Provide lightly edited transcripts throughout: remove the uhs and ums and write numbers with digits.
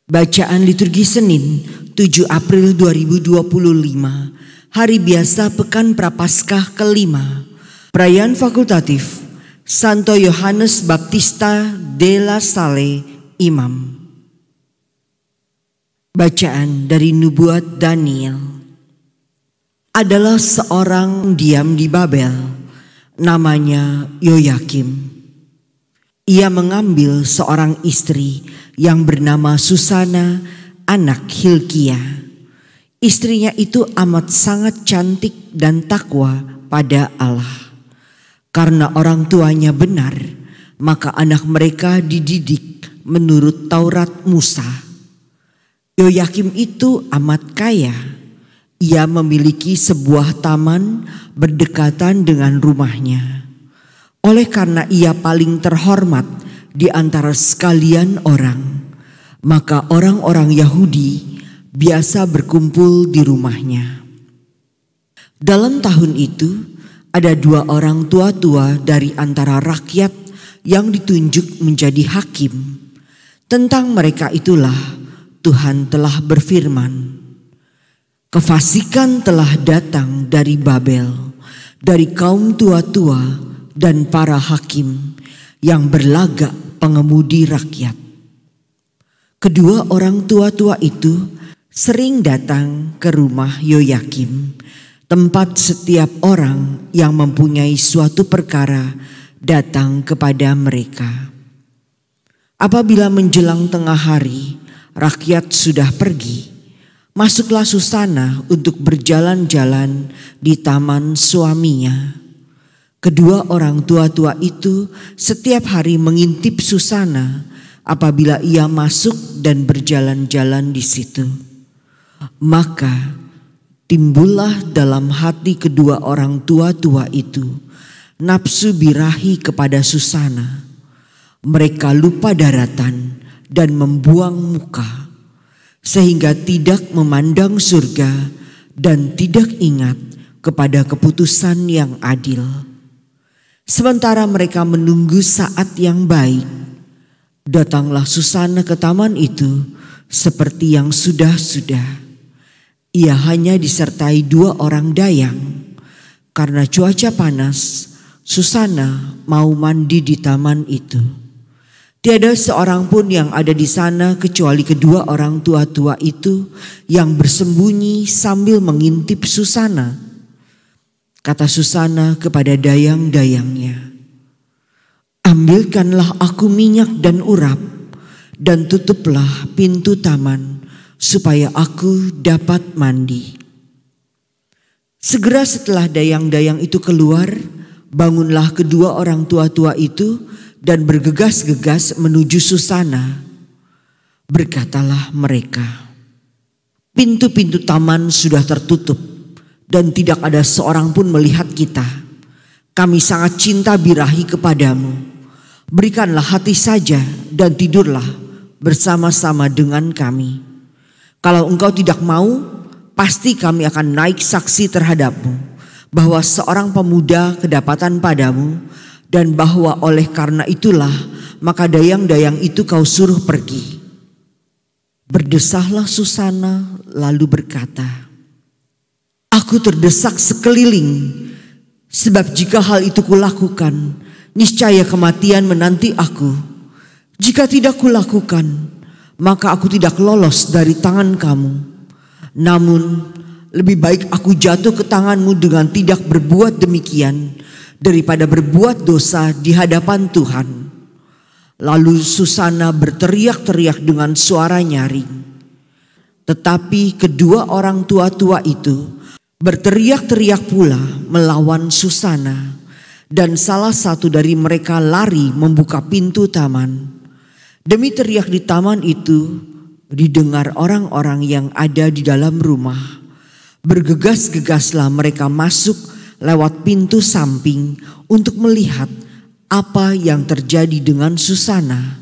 Bacaan liturgi Senin 7 April 2025, Hari Biasa Pekan Prapaskah kelima. Perayaan fakultatif Santo Yohanes Baptista de la Salle, Imam. Bacaan dari Nubuat Daniel. Adalah seorang diam di Babel, namanya Yoyakim. Ia mengambil seorang istri yang bernama Susana, anak Hilkia. Istrinya itu amat sangat cantik dan takwa pada Allah. Karena orang tuanya benar, maka anak mereka dididik menurut Taurat Musa. Yoyakim itu amat kaya. Ia memiliki sebuah taman berdekatan dengan rumahnya. Oleh karena ia paling terhormat di antara sekalian orang, maka orang-orang Yahudi biasa berkumpul di rumahnya. Dalam tahun itu, ada dua orang tua-tua dari antara rakyat yang ditunjuk menjadi hakim. Tentang mereka itulah Tuhan telah berfirman, "Kefasikan telah datang dari Babel, dari kaum tua-tua dan para hakim yang berlagak pengemudi rakyat." Kedua orang tua-tua itu sering datang ke rumah Yoyakim, tempat setiap orang yang mempunyai suatu perkara datang kepada mereka. Apabila menjelang tengah hari, rakyat sudah pergi, masuklah Susana untuk berjalan-jalan di taman suaminya. Kedua orang tua-tua itu setiap hari mengintip Susana apabila ia masuk dan berjalan-jalan di situ. Maka timbullah dalam hati kedua orang tua-tua itu nafsu birahi kepada Susana. Mereka lupa daratan dan membuang muka, sehingga tidak memandang surga dan tidak ingat kepada keputusan yang adil. Sementara mereka menunggu saat yang baik, datanglah Susana ke taman itu seperti yang sudah-sudah. Ia hanya disertai dua orang dayang. Karena cuaca panas, Susana mau mandi di taman itu. Tiada seorang pun yang ada di sana kecuali kedua orang tua-tua itu yang bersembunyi sambil mengintip Susana. Kata Susana kepada dayang-dayangnya, "Ambilkanlah aku minyak dan urap, dan tutuplah pintu taman, supaya aku dapat mandi." Segera setelah dayang-dayang itu keluar, bangunlah kedua orang tua-tua itu dan bergegas-gegas menuju Susana. Berkatalah mereka, "Pintu-pintu taman sudah tertutup, dan tidak ada seorang pun melihat kita. Kami sangat cinta birahi kepadamu. Berikanlah hati saja dan tidurlah bersama-sama dengan kami. Kalau engkau tidak mau, pasti kami akan naik saksi terhadapmu bahwa seorang pemuda kedapatan padamu, dan bahwa oleh karena itulah maka dayang-dayang itu kau suruh pergi." Berdesahlah Susana lalu berkata, "Aku terdesak sekeliling, sebab jika hal itu kulakukan, niscaya kematian menanti aku. Jika tidak kulakukan, maka aku tidak lolos dari tangan kamu. Namun lebih baik aku jatuh ke tanganmu dengan tidak berbuat demikian, daripada berbuat dosa di hadapan Tuhan." Lalu Susana berteriak-teriak dengan suara nyaring. Tetapi kedua orang tua-tua itu berteriak-teriak pula melawan Susana, dan salah satu dari mereka lari membuka pintu taman. Demi teriak di taman itu didengar orang-orang yang ada di dalam rumah. Bergegas-gegaslah mereka masuk lewat pintu samping untuk melihat apa yang terjadi dengan Susana.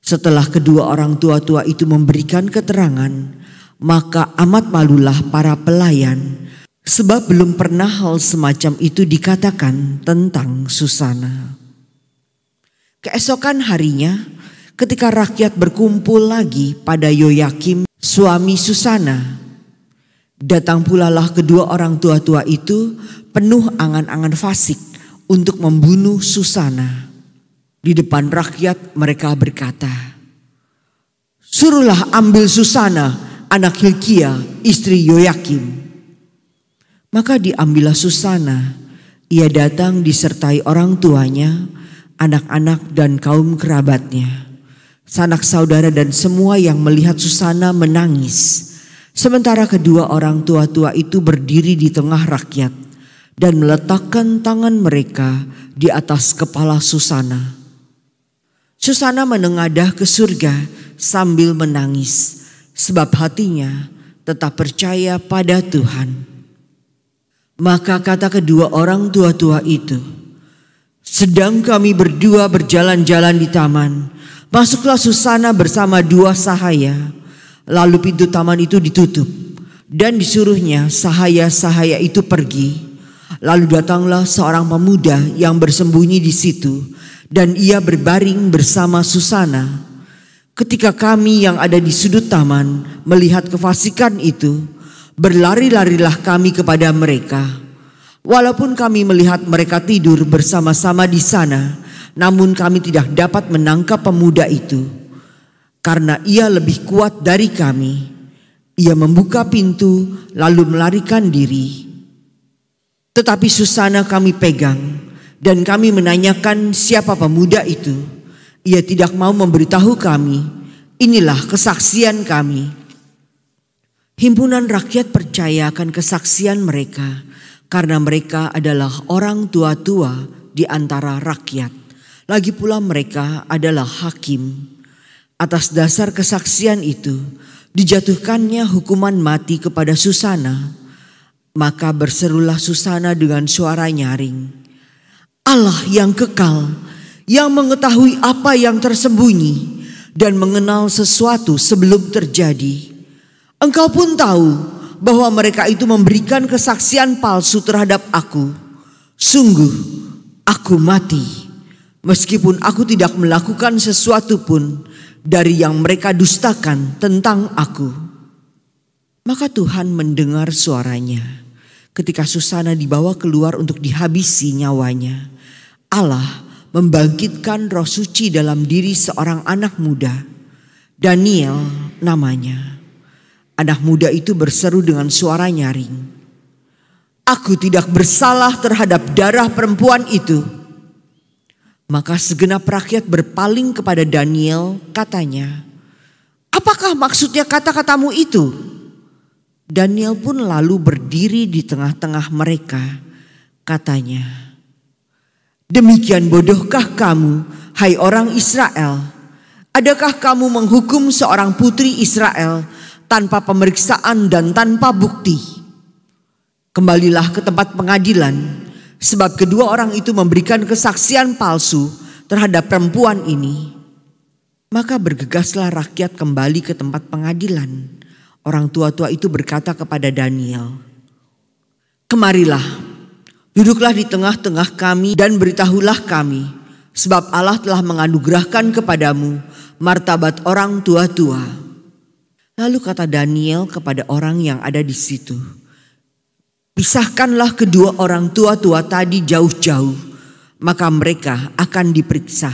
Setelah kedua orang tua-tua itu memberikan keterangan, maka amat malulah para pelayan, sebab belum pernah hal semacam itu dikatakan tentang Susana. Keesokan harinya, ketika rakyat berkumpul lagi pada Yoyakim, suami Susana, datang pula lah kedua orang tua-tua itu penuh angan-angan fasik untuk membunuh Susana. Di depan rakyat mereka berkata, "Suruhlah ambil Susana, anak Hilkia, istri Yoyakim." Maka diambillah Susana. Ia datang disertai orang tuanya, anak-anak dan kaum kerabatnya. Sanak saudara dan semua yang melihat Susana menangis. Sementara kedua orang tua-tua itu berdiri di tengah rakyat dan meletakkan tangan mereka di atas kepala Susana. Susana menengadah ke surga sambil menangis, sebab hatinya tetap percaya pada Tuhan. Maka kata kedua orang tua-tua itu, "Sedang kami berdua berjalan-jalan di taman, masuklah Susana bersama dua sahaya. Lalu pintu taman itu ditutup dan disuruhnya sahaya-sahaya itu pergi. Lalu datanglah seorang pemuda yang bersembunyi di situ dan ia berbaring bersama Susana. Ketika kami yang ada di sudut taman melihat kefasikan itu, berlari-larilah kami kepada mereka. Walaupun kami melihat mereka tidur bersama-sama di sana, namun kami tidak dapat menangkap pemuda itu, karena ia lebih kuat dari kami. Ia membuka pintu lalu melarikan diri. Tetapi Susana kami pegang dan kami menanyakan siapa pemuda itu. Ia tidak mau memberitahu kami. Inilah kesaksian kami." Himpunan rakyat percaya akan kesaksian mereka karena mereka adalah orang tua-tua di antara rakyat. Lagi pula mereka adalah hakim. Atas dasar kesaksian itu dijatuhkannya hukuman mati kepada Susana. Maka berserulah Susana dengan suara nyaring, "Allah yang kekal, yang mengetahui apa yang tersembunyi dan mengenal sesuatu sebelum terjadi. Engkau pun tahu bahwa mereka itu memberikan kesaksian palsu terhadap aku. Sungguh aku mati, meskipun aku tidak melakukan sesuatu pun dari yang mereka dustakan tentang aku." Maka Tuhan mendengar suaranya. Ketika Susana dibawa keluar untuk dihabisi nyawanya, Allah membangkitkan roh suci dalam diri seorang anak muda, Daniel namanya. Anak muda itu berseru dengan suara nyaring, "Aku tidak bersalah terhadap darah perempuan itu." Maka segenap rakyat berpaling kepada Daniel, katanya, "Apakah maksudnya kata-katamu itu?" Daniel pun lalu berdiri di tengah-tengah mereka, katanya, "Demikian bodohkah kamu, hai orang Israel? Adakah kamu menghukum seorang putri Israel tanpa pemeriksaan dan tanpa bukti? Kembalilah ke tempat pengadilan, sebab kedua orang itu memberikan kesaksian palsu terhadap perempuan ini." Maka bergegaslah rakyat kembali ke tempat pengadilan. Orang tua-tua itu berkata kepada Daniel, "Kemarilah, duduklah di tengah-tengah kami dan beritahulah kami, sebab Allah telah menganugerahkan kepadamu martabat orang tua-tua." Lalu kata Daniel kepada orang yang ada di situ, "Pisahkanlah kedua orang tua-tua tadi jauh-jauh, maka mereka akan diperiksa."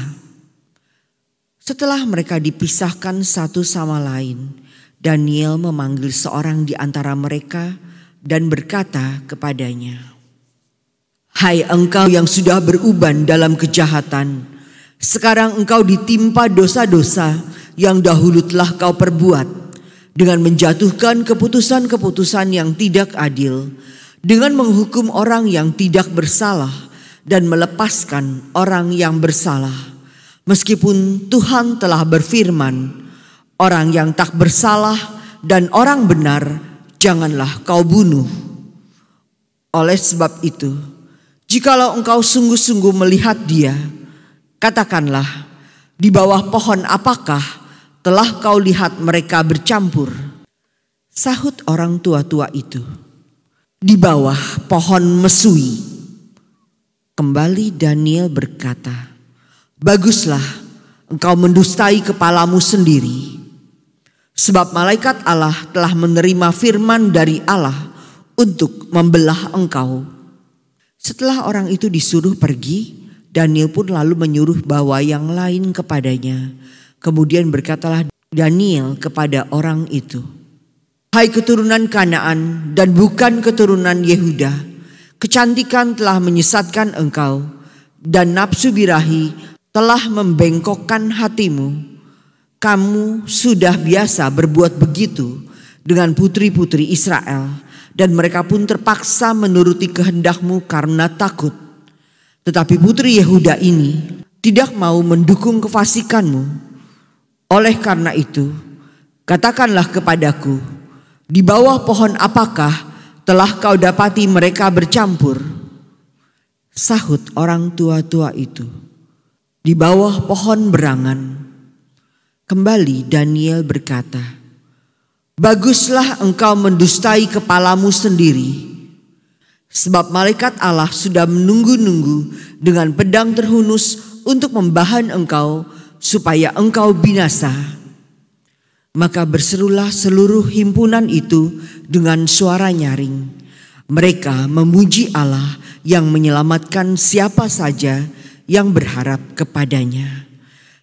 Setelah mereka dipisahkan satu sama lain, Daniel memanggil seorang di antara mereka dan berkata kepadanya, "Hai engkau yang sudah beruban dalam kejahatan, sekarang engkau ditimpa dosa-dosa yang dahulu telah kau perbuat, dengan menjatuhkan keputusan-keputusan yang tidak adil, dengan menghukum orang yang tidak bersalah dan melepaskan orang yang bersalah. Meskipun Tuhan telah berfirman, orang yang tak bersalah dan orang benar janganlah kau bunuh. Oleh sebab itu, jikalau engkau sungguh-sungguh melihat dia, katakanlah, di bawah pohon apakah telah kau lihat mereka bercampur?" Sahut orang tua-tua itu, "Di bawah pohon mesui." Kembali Daniel berkata, "Baguslah, engkau mendustai kepalamu sendiri. Sebab malaikat Allah telah menerima firman dari Allah untuk membelah engkau. Setelah orang itu disuruh pergi, Daniel pun lalu menyuruh bawa yang lain kepadanya. Kemudian berkatalah Daniel kepada orang itu, "Hai keturunan Kanaan dan bukan keturunan Yehuda, kecantikan telah menyesatkan engkau, dan nafsu birahi telah membengkokkan hatimu. Kamu sudah biasa berbuat begitu dengan putri-putri Israel, dan mereka pun terpaksa menuruti kehendakmu karena takut. Tetapi putri Yehuda ini tidak mau mendukung kefasikanmu. Oleh karena itu, katakanlah kepadaku, di bawah pohon apakah telah kau dapati mereka bercampur?" Sahut orang tua-tua itu, "Di bawah pohon berangan." Kembali Daniel berkata, "Baguslah engkau mendustai kepalamu sendiri. Sebab malaikat Allah sudah menunggu-nunggu dengan pedang terhunus untuk membahan engkau supaya engkau binasa." Maka berserulah seluruh himpunan itu dengan suara nyaring. Mereka memuji Allah yang menyelamatkan siapa saja yang berharap kepadanya.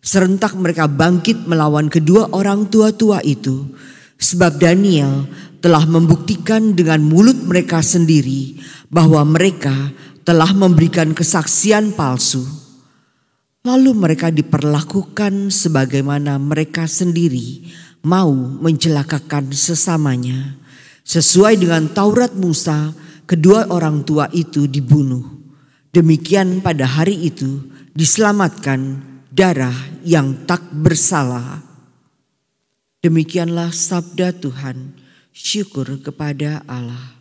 Serentak mereka bangkit melawan kedua orang tua-tua itu, sebab Daniel telah membuktikan dengan mulut mereka sendiri bahwa mereka telah memberikan kesaksian palsu. Lalu mereka diperlakukan sebagaimana mereka sendiri mau mencelakakan sesamanya. Sesuai dengan Taurat Musa, kedua orang tua itu dibunuh. Demikian pada hari itu diselamatkan darah yang tak bersalah. Demikianlah sabda Tuhan. Syukur kepada Allah.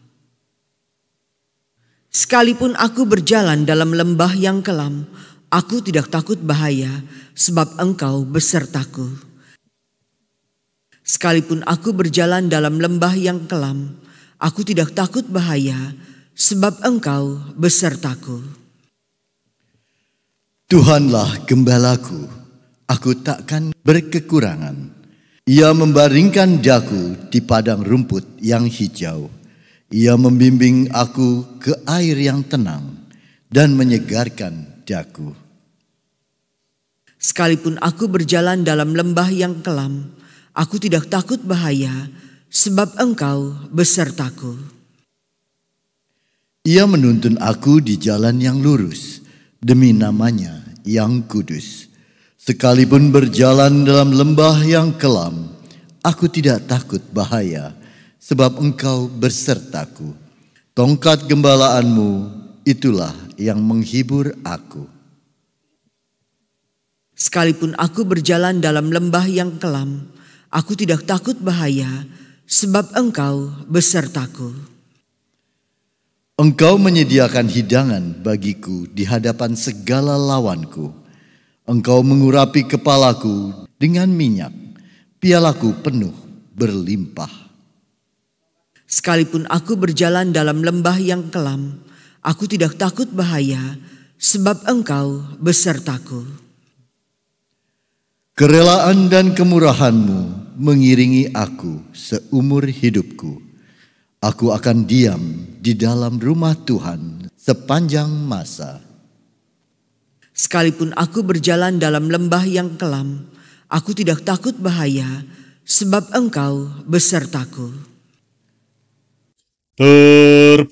Sekalipun aku berjalan dalam lembah yang kelam, aku tidak takut bahaya, sebab engkau besertaku. Sekalipun aku berjalan dalam lembah yang kelam, aku tidak takut bahaya, sebab engkau besertaku. Tuhanlah gembalaku, aku takkan berkekurangan. Ia membaringkan daku di padang rumput yang hijau. Ia membimbing aku ke air yang tenang dan menyegarkan daku. Sekalipun aku berjalan dalam lembah yang kelam, aku tidak takut bahaya, sebab engkau besertaku. Ia menuntun aku di jalan yang lurus, demi namanya yang kudus. Sekalipun berjalan dalam lembah yang kelam, aku tidak takut bahaya, sebab engkau bersertaku. Tongkat gembalaanmu, itulah yang menghibur aku. Sekalipun aku berjalan dalam lembah yang kelam, aku tidak takut bahaya, sebab engkau besertaku. Engkau menyediakan hidangan bagiku di hadapan segala lawanku. Engkau mengurapi kepalaku dengan minyak, pialaku penuh berlimpah. Sekalipun aku berjalan dalam lembah yang kelam, aku tidak takut bahaya, sebab engkau besertaku. Kerelaan dan kemurahan-Mu mengiringi aku seumur hidupku. Aku akan diam di dalam rumah Tuhan sepanjang masa. Sekalipun aku berjalan dalam lembah yang kelam, aku tidak takut bahaya, sebab engkau besertaku. Terpujilah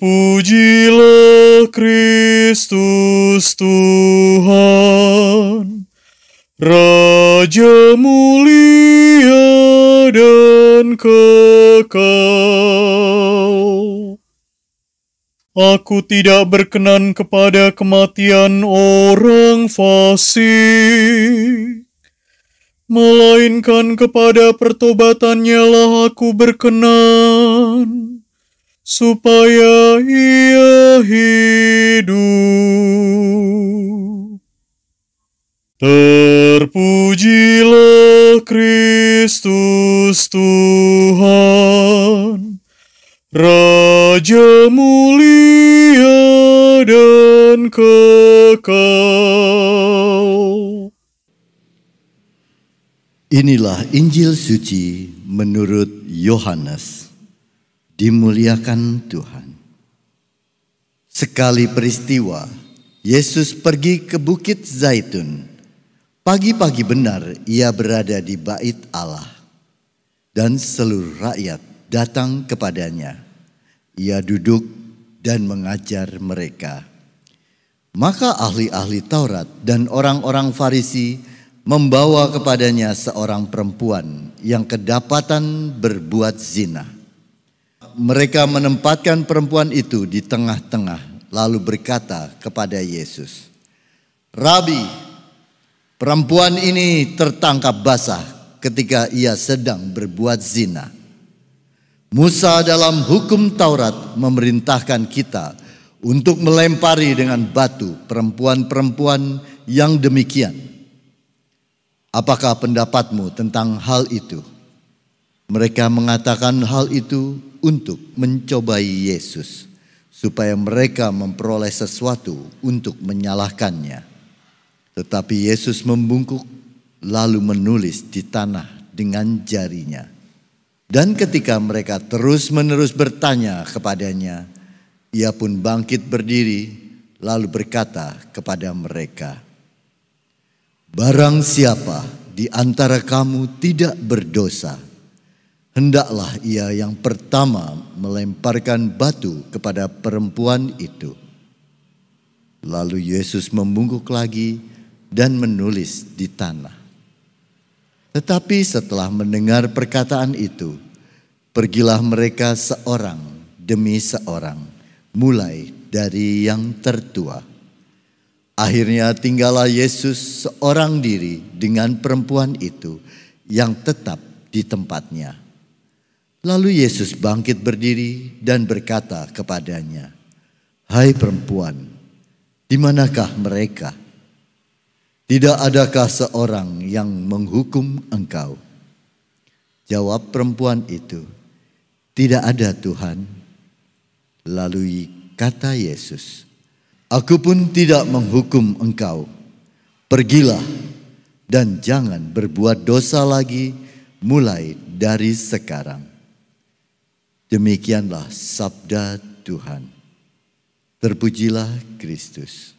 Kristus Tuhan, Raja mulia dan kekal. Aku tidak berkenan kepada kematian orang fasik, melainkan kepada pertobatannya lah aku berkenan, supaya ia hidup. Terpujilah Kristus Tuhan, Raja mulia dan kekal. Inilah Injil suci menurut Yohanes. Dimuliakan Tuhan. Sekali peristiwa, Yesus pergi ke Bukit Zaitun. Pagi-pagi benar ia berada di bait Allah. Dan seluruh rakyat datang kepadanya. Ia duduk dan mengajar mereka. Maka ahli-ahli Taurat dan orang-orang Farisi membawa kepadanya seorang perempuan yang kedapatan berbuat zina. Mereka menempatkan perempuan itu di tengah-tengah, lalu berkata kepada Yesus, "Rabi, perempuan ini tertangkap basah ketika ia sedang berbuat zina. Musa dalam hukum Taurat memerintahkan kita untuk melempari dengan batu perempuan-perempuan yang demikian. Apakah pendapatmu tentang hal itu?" Mereka mengatakan hal itu untuk mencobai Yesus, supaya mereka memperoleh sesuatu untuk menyalahkannya. Tetapi Yesus membungkuk lalu menulis di tanah dengan jarinya. Dan ketika mereka terus-menerus bertanya kepadanya, ia pun bangkit berdiri lalu berkata kepada mereka, "Barang siapa di antara kamu tidak berdosa, hendaklah ia yang pertama melemparkan batu kepada perempuan itu." Lalu Yesus membungkuk lagi dan menulis di tanah. Tetapi setelah mendengar perkataan itu, pergilah mereka seorang demi seorang, mulai dari yang tertua. Akhirnya tinggallah Yesus seorang diri dengan perempuan itu yang tetap di tempatnya. Lalu Yesus bangkit berdiri dan berkata kepadanya, "Hai perempuan, di manakah mereka? Tidak adakah seorang yang menghukum engkau?" Jawab perempuan itu, "Tidak ada, Tuhan." Lalu kata Yesus, "Aku pun tidak menghukum engkau. Pergilah dan jangan berbuat dosa lagi mulai dari sekarang." Demikianlah sabda Tuhan. Terpujilah Kristus.